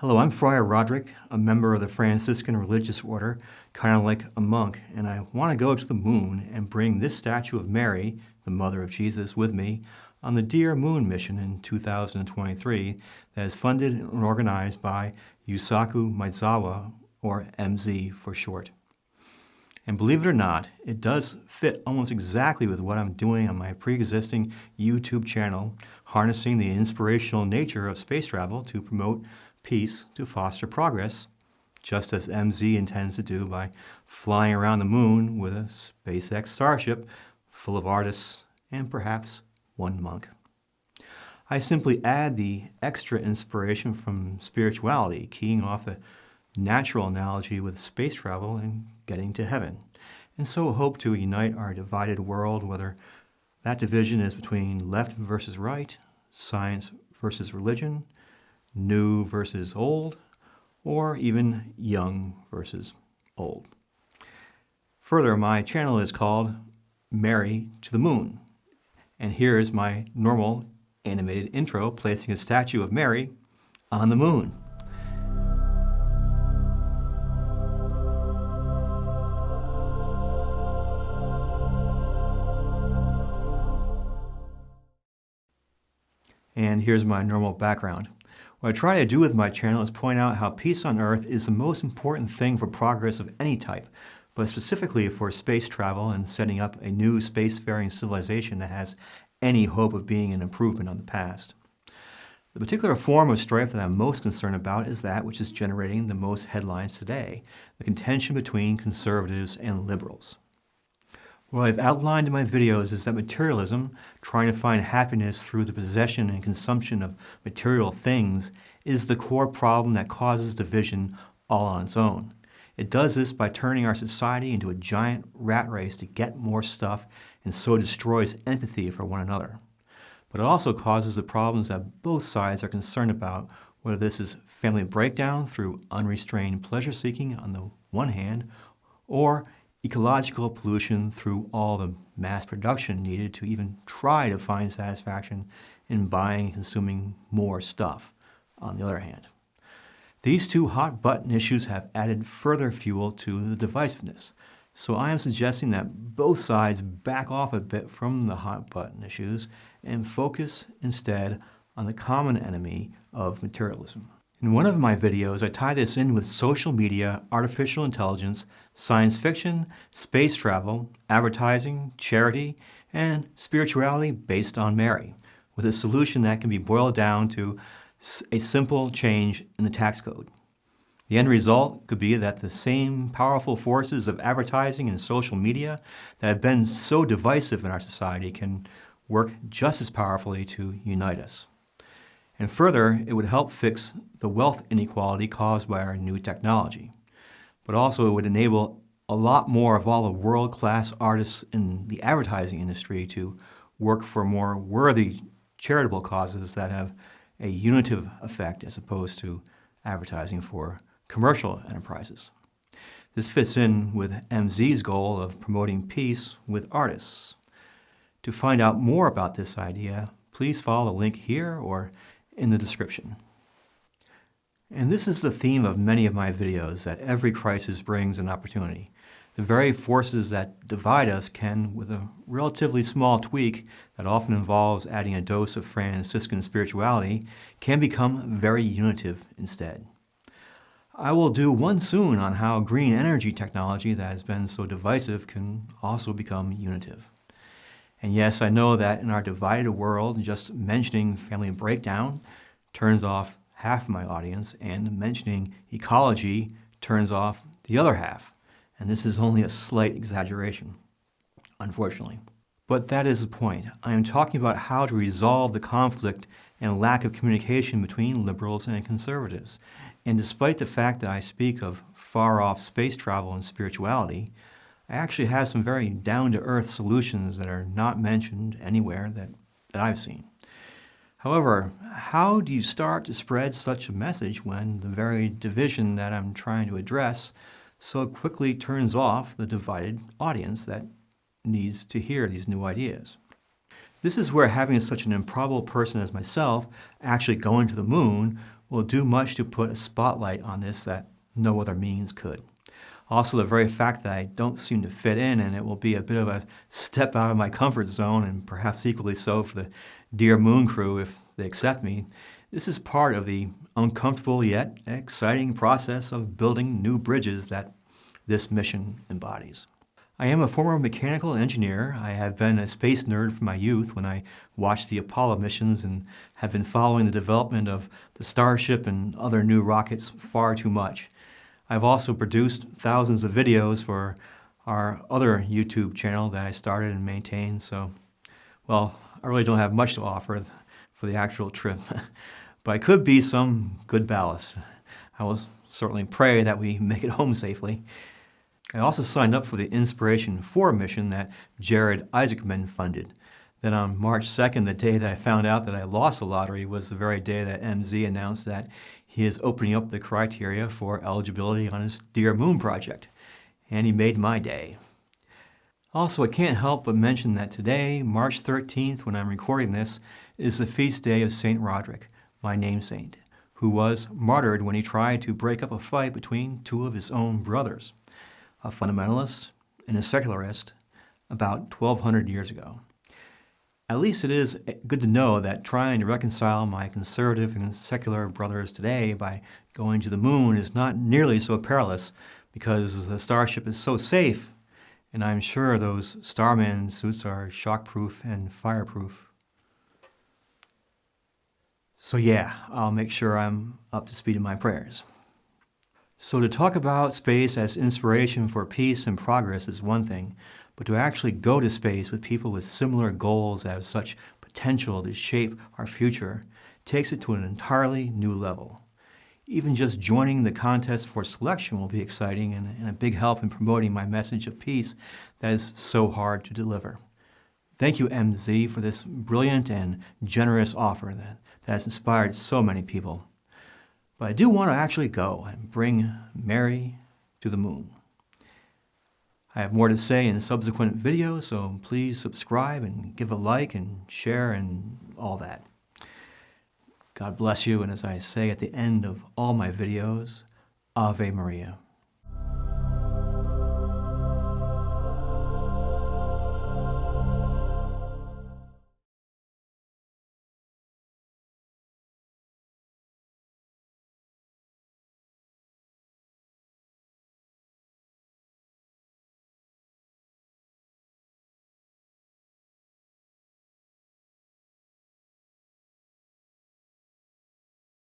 Hello, I'm Friar Roderic, a member of the Franciscan religious order, kind of like a monk, and I want to go to the moon and bring this statue of Mary, the mother of Jesus, with me on the dearMoon mission in 2023 that is funded and organized by Yusaku Maezawa, or MZ for short. And believe it or not, it does fit almost exactly with what I'm doing on my pre-existing YouTube channel, harnessing the inspirational nature of space travel to promote peace to foster progress, just as MZ intends to do by flying around the moon with a SpaceX Starship full of artists and perhaps one monk. I simply add the extra inspiration from spirituality, keying off the natural analogy with space travel and getting to heaven, and so hope to unite our divided world, whether that division is between left versus right, science versus religion, new versus old, or even young versus old. Further, my channel is called Mary to the Moon, and here is my normal animated intro placing a statue of Mary on the moon. And here's my normal background. What I try to do with my channel is point out how peace on Earth is the most important thing for progress of any type, but specifically for space travel and setting up a new spacefaring civilization that has any hope of being an improvement on the past. The particular form of strife that I'm most concerned about is that which is generating the most headlines today, the contention between conservatives and liberals. What I've outlined in my videos is that materialism, trying to find happiness through the possession and consumption of material things, is the core problem that causes division all on its own. It does this by turning our society into a giant rat race to get more stuff and so destroys empathy for one another. But it also causes the problems that both sides are concerned about, whether this is family breakdown through unrestrained pleasure-seeking on the one hand, or ecological pollution through all the mass production needed to even try to find satisfaction in buying and consuming more stuff, on the other hand. These two hot-button issues have added further fuel to the divisiveness, so I am suggesting that both sides back off a bit from the hot-button issues and focus instead on the common enemy of materialism. In one of my videos, I tie this in with social media, artificial intelligence, science fiction, space travel, advertising, charity, and spirituality based on Mary, with a solution that can be boiled down to a simple change in the tax code. The end result could be that the same powerful forces of advertising and social media that have been so divisive in our society can work just as powerfully to unite us. And further, it would help fix the wealth inequality caused by our new technology. But also it would enable a lot more of all the world-class artists in the advertising industry to work for more worthy charitable causes that have a unitive effect as opposed to advertising for commercial enterprises. This fits in with MZ's goal of promoting peace with artists. To find out more about this idea, please follow the link here or in the description. And this is the theme of many of my videos, that every crisis brings an opportunity. The very forces that divide us can, with a relatively small tweak that often involves adding a dose of Franciscan spirituality, can become very unitive instead. I will do one soon on how green energy technology that has been so divisive can also become unitive. And yes, I know that in our divided world, just mentioning family breakdown turns off half my audience, and mentioning ecology turns off the other half. And this is only a slight exaggeration, unfortunately. But that is the point. I am talking about how to resolve the conflict and lack of communication between liberals and conservatives. And despite the fact that I speak of far-off space travel and spirituality, I actually have some very down-to-earth solutions that are not mentioned anywhere that I've seen. However, how do you start to spread such a message when the very division that I'm trying to address so quickly turns off the divided audience that needs to hear these new ideas? This is where having such an improbable person as myself actually going to the moon will do much to put a spotlight on this that no other means could. Also, the very fact that I don't seem to fit in, and it will be a bit of a step out of my comfort zone, and perhaps equally so for the dearMoon crew if they accept me. This is part of the uncomfortable yet exciting process of building new bridges that this mission embodies. I am a former mechanical engineer. I have been a space nerd from my youth when I watched the Apollo missions and have been following the development of the Starship and other new rockets far too much. I've also produced thousands of videos for our other YouTube channel that I started and maintain, so, well, I really don't have much to offer for the actual trip, but I could be some good ballast. I will certainly pray that we make it home safely. I also signed up for the Inspiration 4 mission that Jared Isaacman funded. Then on March 2nd, the day that I found out that I lost the lottery, was the very day that MZ announced that he is opening up the criteria for eligibility on his dearMoon project. And he made my day. Also, I can't help but mention that today, March 13th, when I'm recording this, is the feast day of St. Roderic, my namesake, who was martyred when he tried to break up a fight between two of his own brothers, a fundamentalist and a secularist, about 1,200 years ago. At least it is good to know that trying to reconcile my conservative and secular brothers today by going to the moon is not nearly so perilous because the Starship is so safe, and I'm sure those Starman suits are shockproof and fireproof. So yeah, I'll make sure I'm up to speed in my prayers. So to talk about space as inspiration for peace and progress is one thing, but to actually go to space with people with similar goals as such potential to shape our future takes it to an entirely new level. Even just joining the contest for selection will be exciting and a big help in promoting my message of peace that is so hard to deliver. Thank you, MZ, for this brilliant and generous offer that has inspired so many people. But I do want to actually go and bring Mary to the moon. I have more to say in subsequent videos, so please subscribe and give a like and share and all that. God bless you, and as I say at the end of all my videos, Ave Maria.